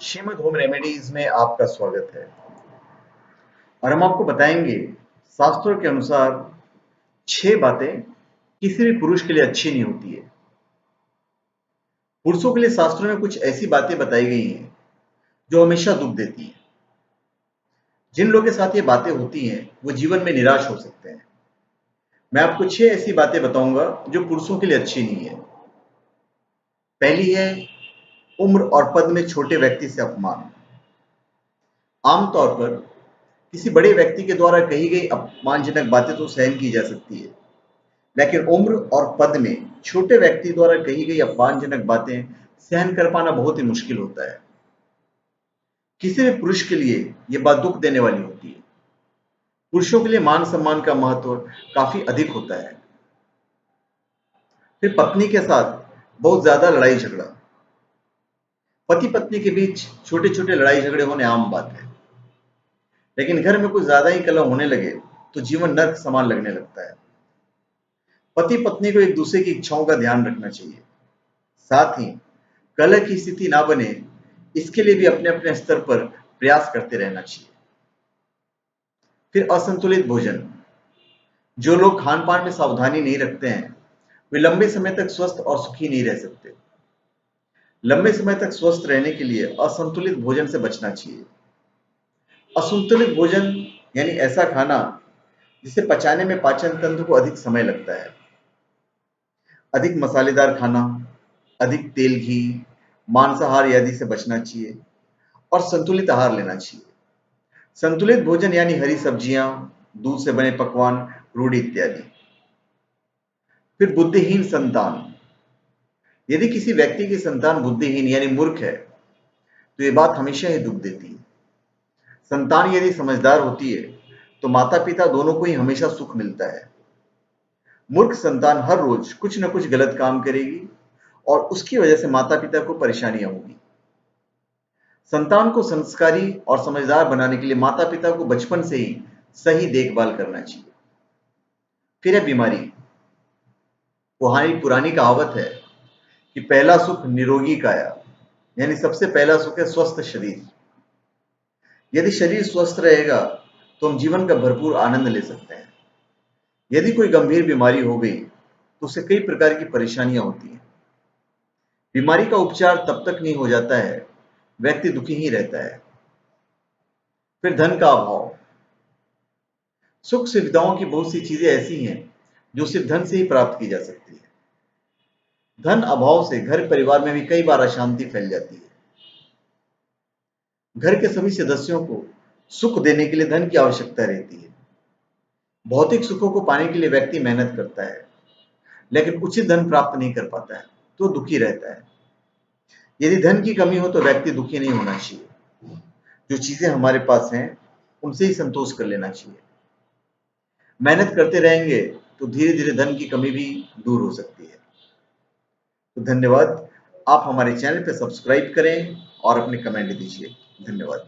Shrimad home remedies में आपका स्वागत है और हम आपको बताएंगे शास्त्रों के अनुसार 6 बातें किसी भी पुरुष के लिए अच्छी नहीं होती है। पुरुषों के लिए शास्त्रों में कुछ ऐसी बातें बताई गई हैं जो हमेशा दुख देती हैं। जिन लोगों के साथ ये बातें होती हैं वो जीवन में निराश हो सकते हैं। मैं आपको 6 ऐसी बातें बताऊंगा जो पुरुषों के लिए अच्छी नहीं है। पहली है उम्र और पद में छोटे व्यक्ति से अपमान। आमतौर पर किसी बड़े व्यक्ति के द्वारा कही गई अपमानजनक बातें तो सहन की जा सकती है, लेकिन उम्र और पद में छोटे व्यक्ति द्वारा कही गई अपमानजनक बातें सहन कर पाना बहुत ही मुश्किल होता है। किसी भी पुरुष के लिए यह बात दुख देने वाली होती है। पुरुषों के लिए मान सम्मान का महत्व काफी अधिक होता है। फिर पत्नी के साथ बहुत ज्यादा लड़ाई झगड़ा। पति पत्नी के बीच छोटे छोटे लड़ाई झगड़े होने आम बात है, लेकिन घर में कुछ ज्यादा ही कलह होने लगे तो जीवन नर्क समान लगने लगता है। पति पत्नी को एक दूसरे की इच्छाओं का ध्यान रखना चाहिए। साथ ही कलह की स्थिति ना बने इसके लिए भी अपने अपने स्तर पर प्रयास करते रहना चाहिए। फिर असंतुलित भोजन। जो लोग खान पान में सावधानी नहीं रखते हैं वे लंबे समय तक स्वस्थ और सुखी नहीं रह सकते। लंबे समय तक स्वस्थ रहने के लिए असंतुलित भोजन से बचना चाहिए। असंतुलित भोजन यानी ऐसा खाना जिसे पचाने में पाचन तंत्र को अधिक समय लगता है। अधिक मसालेदार खाना, अधिक तेल घी, मांसाहार आदि से बचना चाहिए और संतुलित आहार लेना चाहिए। संतुलित भोजन यानी हरी सब्जियां, दूध से बने पकवान, रोटी इत्यादि। फिर बुद्धिहीन संतान। यदि किसी व्यक्ति की संतान बुद्धिहीन यानी मूर्ख है तो यह बात हमेशा ही दुख देती है। संतान यदि समझदार होती है तो माता पिता दोनों को ही हमेशा सुख मिलता है। मूर्ख संतान हर रोज कुछ न कुछ गलत काम करेगी और उसकी वजह से माता पिता को परेशानियां होगी। संतान को संस्कारी और समझदार बनाने के लिए माता पिता को बचपन से ही सही देखभाल करना चाहिए। फिर है बीमारी। पुरानी कहावत है कि पहला सुख निरोगी काया, यानी सबसे पहला सुख है स्वस्थ शरीर। यदि शरीर स्वस्थ रहेगा तो हम जीवन का भरपूर आनंद ले सकते हैं। यदि कोई गंभीर बीमारी हो गई तो उसे कई प्रकार की परेशानियां होती हैं। बीमारी का उपचार तब तक नहीं हो जाता है, व्यक्ति दुखी ही रहता है। फिर धन का अभाव। सुख सुविधाओं की बहुत सी चीजें ऐसी हैं जो सिर्फ धन से ही प्राप्त की जा सकती है। धन अभाव से घर परिवार में भी कई बार अशांति फैल जाती है। घर के सभी सदस्यों को सुख देने के लिए धन की आवश्यकता रहती है। भौतिक सुखों को पाने के लिए व्यक्ति मेहनत करता है, लेकिन उचित धन प्राप्त नहीं कर पाता है तो दुखी रहता है। यदि धन की कमी हो तो व्यक्ति दुखी नहीं होना चाहिए। जो चीजें हमारे पास हैं उनसे ही संतोष कर लेना चाहिए। मेहनत करते रहेंगे तो धीरे धीरे धन की कमी भी दूर हो सकती है। तो धन्यवाद। आप हमारे चैनल पर सब्सक्राइब करें और अपने कमेंट दीजिए। धन्यवाद।